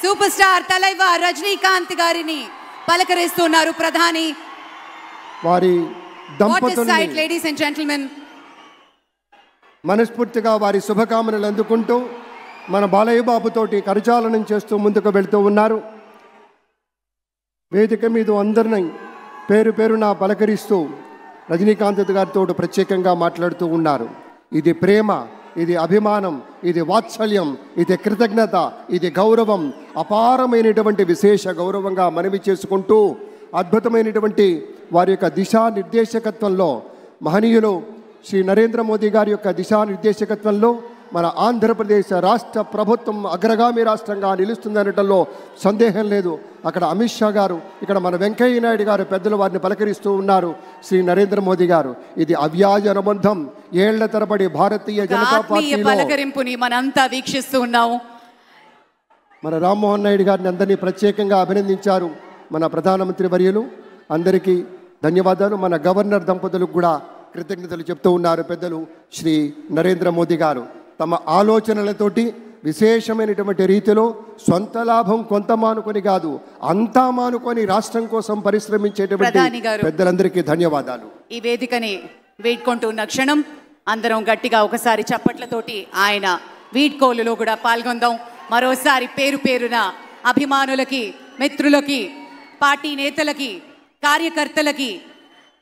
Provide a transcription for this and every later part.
Super star Thalaivar Rajinikanth గారిని పలకరిస్తున్నారు ప్రధాని. వారి దంపతుల్ని లేడీస్ అండ్ జెంటిల్మెన్ మనస్ఫూర్తిగా వారి శుభకామనలు అందుకుంటూ మన బాలయ్య బాబుతోటి కరచాలనం చేస్తూ ముందుకు వెళ్తూ ఉన్నారు. వేదిక మీద అందరినీ పేరు పేరున పలకరిస్తూ రజనీకాంత్ గారితో ప్రత్యేకంగా మాట్లాడుతూ ఉన్నారు. ఇది ప్రేమ, ఇది అభిమానం, ఇది వాత్సల్యం, ఇది కృతజ్ఞత, ఇది గౌరవం, అపారమైనటువంటి విశేష గౌరవంగా మనవి చేసుకుంటూ అద్భుతమైనటువంటి వారి యొక్క దిశానిర్దేశకత్వంలో మహనీయులు శ్రీ నరేంద్ర మోదీ గారి యొక్క దిశానిర్దేశకత్వంలో మన ఆంధ్రప్రదేశ్ రాష్ట్ర ప్రభుత్వం అగ్రగామి రాష్ట్రంగా నిలుస్తుందనటంలో సందేహం లేదు. అక్కడ అమిత్ షా గారు, ఇక్కడ మన వెంకయ్య నాయుడు గారు పెద్దలు వారిని పలకరిస్తూ ఉన్నారు. శ్రీ నరేంద్ర మోదీ గారు ఇది అవ్యాజ అనుబంధం. ఏళ్ల తరబడి భారతీయ జనతా పార్టీ పలకరింపుని మనంతా వీక్షిస్తూ ఉన్నాము. మన రామ్మోహన్ నాయుడు గారిని అందరినీ ప్రత్యేకంగా అభినందించారు మన ప్రధానమంత్రి వర్యులు. అందరికీ ధన్యవాదాలు. మన గవర్నర్ దంపతులకు కూడా కృతజ్ఞతలు చెప్తూ ఉన్నారు పెద్దలు శ్రీ నరేంద్ర మోదీ గారు. తమ ఆలోచనలతోటి విశేషమైనటువంటి రీతిలో సొంత లాభం కొంత మానుకొని కాదు, అంతా మానుకొని రాష్ట్రం కోసం పరిశ్రమించేటువంటి పెద్దలందరికీ ధన్యవాదాలు. ఈ వేదికని వేడుకుంటున్న క్షణం అందరం గట్టిగా ఒకసారి చప్పట్లతోటి ఆయన వీడ్కోలులో కూడా పాల్గొందాం. మరోసారి పేరు పేరున అభిమానులకి, మిత్రులకి, పార్టీ నేతలకి, కార్యకర్తలకి,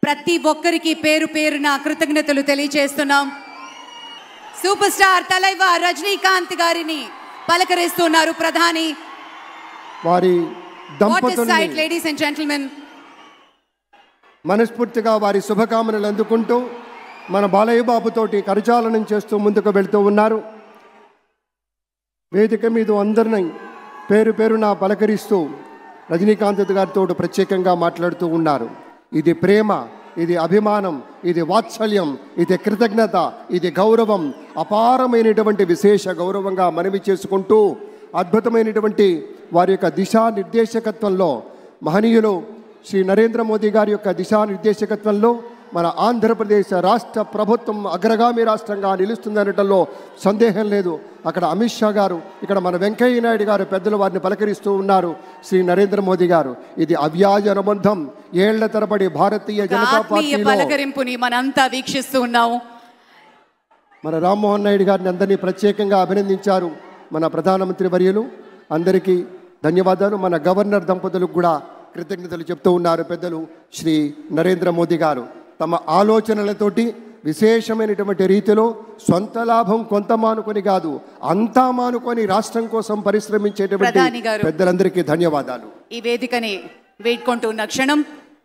ప్రతి ఒక్కరికి పేరు పేరున కృతజ్ఞతలు తెలియజేస్తున్నాం. సూపర్ స్టార్ తలైవర్ రజనీకాంత్ గారిని పలకరిస్తున్నారు ప్రధాని. వారి దంపతుల్ని లేడీస్ అండ్ జెంటిల్మెన్ మనస్ఫూర్తిగా వారి శుభకామనలు అందుకుంటూ మన బాలయ్య బాబుతోటి కరచాలనం చేస్తూ ముందుకు వెళ్తూ ఉన్నారు. వేదిక మీద అందరినీ పేరు పేరున పలకరిస్తూ రజనీకాంత్ గారితో ప్రత్యేకంగా మాట్లాడుతూ ఉన్నారు. ఇది ప్రేమ, ఇది అభిమానం, ఇది వాత్సల్యం, ఇది కృతజ్ఞత, ఇది గౌరవం, అపారమైనటువంటి విశేష గౌరవంగా మనవి చేసుకుంటూ అద్భుతమైనటువంటి వారి యొక్క దిశానిర్దేశకత్వంలో మహనీయులు శ్రీ నరేంద్ర మోదీ గారి యొక్క దిశానిర్దేశకత్వంలో మన ఆంధ్రప్రదేశ్ రాష్ట్ర ప్రభుత్వం అగ్రగామి రాష్ట్రంగా నిలుస్తుందనటంలో సందేహం లేదు. అక్కడ అమిత్ షా గారు, ఇక్కడ మన వెంకయ్య నాయుడు గారు పెద్దలు వారిని పలకరిస్తూ ఉన్నారు. శ్రీ నరేంద్ర మోదీ గారు ఇది అవ్యాజ అనుబంధం. ఏళ్ల తరబడి భారతీయ జనతా పార్టీ పలకరింపుని మనంతా వీక్షిస్తూ ఉన్నాము. మన రామ్మోహన్ నాయుడు గారిని అందరినీ ప్రత్యేకంగా అభినందించారు మన ప్రధానమంత్రి వర్యులు. అందరికీ ధన్యవాదాలు. మన గవర్నర్ దంపతులకు కూడా కృతజ్ఞతలు చెప్తూ ఉన్నారు పెద్దలు శ్రీ నరేంద్ర మోదీ గారు. తమ ఆలోచనలతోటి విశేషమైనటువంటి రీతిలో సొంత లాభం కొంత మానుకొని కాదు, అంతా మానుకొని రాష్ట్రం కోసం పరిశ్రమించేటువంటి పెద్దలందరికీ ధన్యవాదాలు. ఈ వేదికని వేడుకుంటున్న క్షణం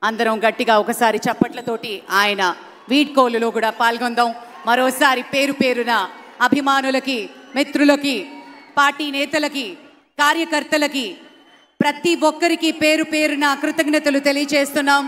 అందరం గట్టిగా ఒకసారి చప్పట్లతోటి ఆయన వీడ్కోలులో కూడా పాల్గొందాం. మరోసారి పేరు పేరున అభిమానులకి, మిత్రులకి, పార్టీ నేతలకి, కార్యకర్తలకి, ప్రతి ఒక్కరికి పేరు పేరున కృతజ్ఞతలు తెలియజేస్తున్నాం.